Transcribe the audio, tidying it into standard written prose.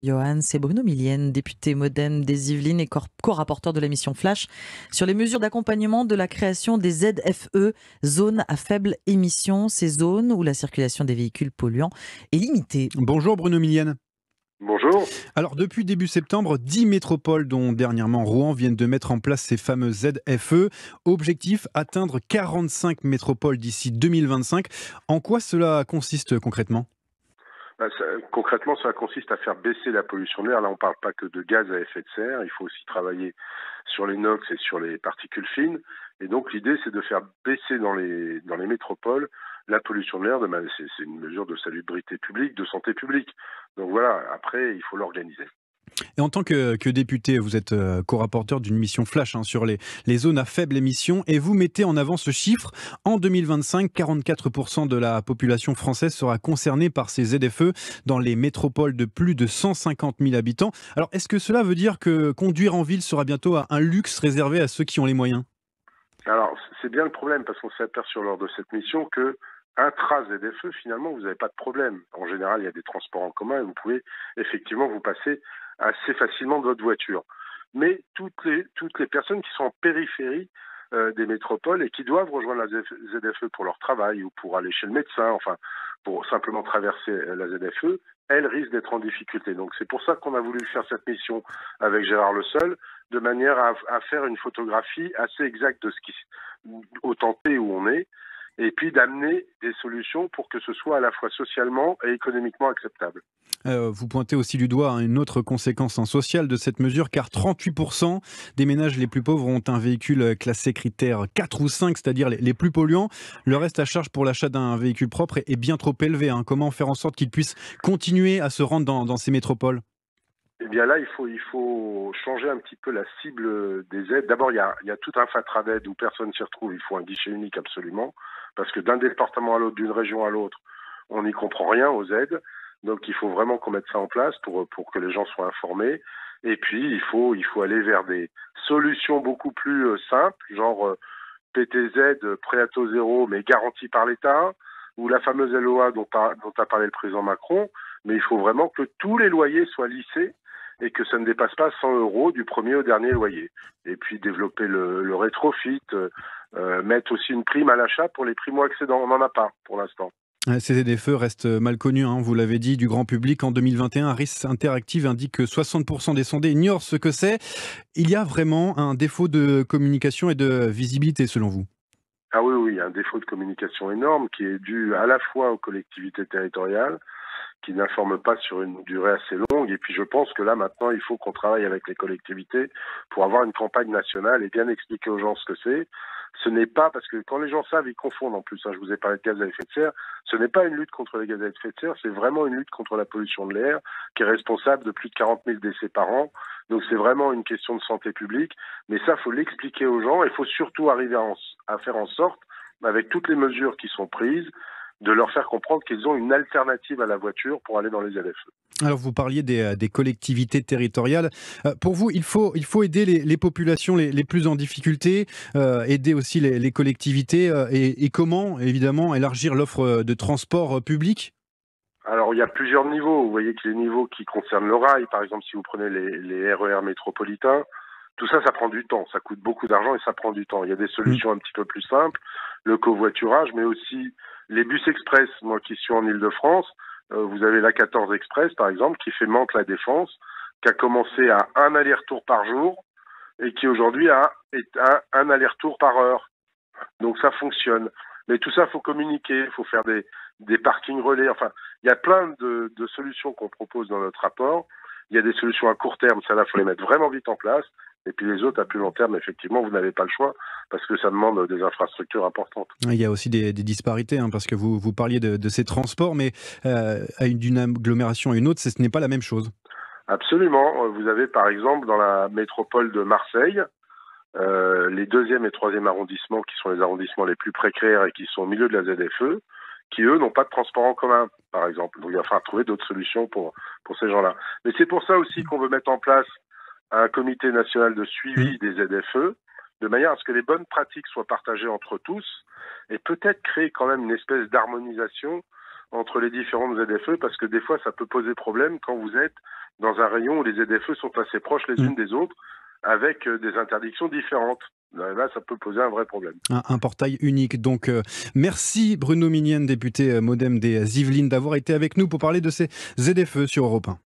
Johan, c'est Bruno Millienne, député MoDem des Yvelines et co-rapporteur de la mission Flash sur les mesures d'accompagnement de la création des ZFE, zones à faible émission, ces zones où la circulation des véhicules polluants est limitée. Bonjour Bruno Millienne. Bonjour. Alors depuis début septembre, 10 métropoles, dont dernièrement Rouen, viennent de mettre en place ces fameux ZFE. Objectif, atteindre 45 métropoles d'ici 2025. En quoi cela consiste concrètement ? Concrètement, cela consiste à faire baisser la pollution de l'air. Là, on ne parle pas que de gaz à effet de serre. Il faut aussi travailler sur les NOx et sur les particules fines. Et donc, l'idée, c'est de faire baisser dans les métropoles la pollution de l'air. C'est une mesure de salubrité publique, de santé publique. Donc voilà, après, il faut l'organiser. Et en tant que député, vous êtes co-rapporteur d'une mission Flash sur les zones à faible émission et vous mettez en avant ce chiffre. En 2025, 44% de la population française sera concernée par ces ZFE dans les métropoles de plus de 150 000 habitants. Alors, est-ce que cela veut dire que conduire en ville sera bientôt un luxe réservé à ceux qui ont les moyens ? Alors, c'est bien le problème, parce qu'on s'est aperçu lors de cette mission que intra-ZFE, finalement, vous n'avez pas de problème. En général, il y a des transports en commun et vous pouvez effectivement vous passer assez facilement de votre voiture. Mais toutes les personnes qui sont en périphérie des métropoles et qui doivent rejoindre la ZFE pour leur travail ou pour aller chez le médecin, enfin, pour simplement traverser la ZFE, elles risquent d'être en difficulté. Donc c'est pour ça qu'on a voulu faire cette mission avec Gérard Le Seul, de manière à faire une photographie assez exacte de ce qui, au tenté où on est, et puis d'amener des solutions pour que ce soit à la fois socialement et économiquement acceptable. Vous pointez aussi du doigt une autre conséquence sociale de cette mesure, car 38% des ménages les plus pauvres ont un véhicule classé critère 4 ou 5, c'est-à-dire les plus polluants. Le reste à charge pour l'achat d'un véhicule propre est bien trop élevé. Comment faire en sorte qu'ils puissent continuer à se rendre dans ces métropoles ? Eh bien là, il faut changer un petit peu la cible des aides. D'abord, il y a tout un fatras d'aides où personne s'y retrouve. Il faut un guichet unique absolument, parce que d'un département à l'autre, d'une région à l'autre, on n'y comprend rien aux aides. Donc il faut vraiment qu'on mette ça en place pour que les gens soient informés. Et puis il faut aller vers des solutions beaucoup plus simples, genre PTZ, prêt à taux zéro, mais garanti par l'État, ou la fameuse LOA dont a parlé le président Macron. Mais il faut vraiment que tous les loyers soient lissés et que ça ne dépasse pas 100 € du premier au dernier loyer. Et puis développer le rétrofit, mettre aussi une prime à l'achat pour les primo-accédants. On n'en a pas pour l'instant. Ces ZFE restent mal connus, vous l'avez dit, du grand public. En 2021, RIS Interactive indique que 60% des sondés ignorent ce que c'est. Il y a vraiment un défaut de communication et de visibilité, selon vous ? Ah oui, il y a un défaut de communication énorme qui est dû à la fois aux collectivités territoriales, qui n'informent pas sur une durée assez longue. Et puis je pense que là, maintenant, il faut qu'on travaille avec les collectivités pour avoir une campagne nationale et bien expliquer aux gens ce que c'est. Ce n'est pas, parce que quand les gens savent, ils confondent en plus. Je vous ai parlé de gaz à effet de serre. Ce n'est pas une lutte contre les gaz à effet de serre, c'est vraiment une lutte contre la pollution de l'air qui est responsable de plus de 40 000 décès par an. Donc c'est vraiment une question de santé publique. Mais ça, il faut l'expliquer aux gens. Il faut surtout arriver à faire en sorte, avec toutes les mesures qui sont prises, de leur faire comprendre qu'ils ont une alternative à la voiture pour aller dans les ZFE. Alors vous parliez des collectivités territoriales. Pour vous, il faut aider les populations les plus en difficulté, aider aussi les collectivités et comment, évidemment, élargir l'offre de transport public ? Alors, il y a plusieurs niveaux. Vous voyez que les niveaux qui concernent le rail, par exemple, si vous prenez les RER métropolitains, tout ça, ça prend du temps. Ça coûte beaucoup d'argent et ça prend du temps. Il y a des solutions un petit peu plus simples, le covoiturage, mais aussi les bus express. Moi qui suis en Île-de-France, vous avez l'A14 Express, par exemple, qui fait Mantes-La Défense, qui a commencé à un aller-retour par jour et qui aujourd'hui est à un aller-retour par heure. Donc ça fonctionne. Mais tout ça, il faut communiquer, il faut faire des parkings relais. Enfin, il y a plein de solutions qu'on propose dans notre rapport. Il y a des solutions à court terme, ça là, il faut les mettre vraiment vite en place. Et puis les autres, à plus long terme, effectivement, vous n'avez pas le choix parce que ça demande des infrastructures importantes. Il y a aussi des disparités, parce que vous parliez de ces transports, mais d'une agglomération à une autre, ce n'est pas la même chose. Absolument. Vous avez par exemple dans la métropole de Marseille, les 2e et 3e arrondissements qui sont les arrondissements les plus précaires et qui sont au milieu de la ZFE, qui eux n'ont pas de transport en commun, par exemple. Donc il va falloir trouver d'autres solutions pour ces gens-là. Mais c'est pour ça aussi qu'on veut mettre en place un comité national de suivi des ZFE, de manière à ce que les bonnes pratiques soient partagées entre tous et peut-être créer quand même une espèce d'harmonisation entre les différentes ZFE, parce que des fois ça peut poser problème quand vous êtes dans un rayon où les ZFE sont assez proches les unes des autres, avec des interdictions différentes. Là, ça peut poser un vrai problème. Un portail unique. Donc, merci Bruno Minienne, député MoDem des Yvelines, d'avoir été avec nous pour parler de ces ZFE sur Europe 1.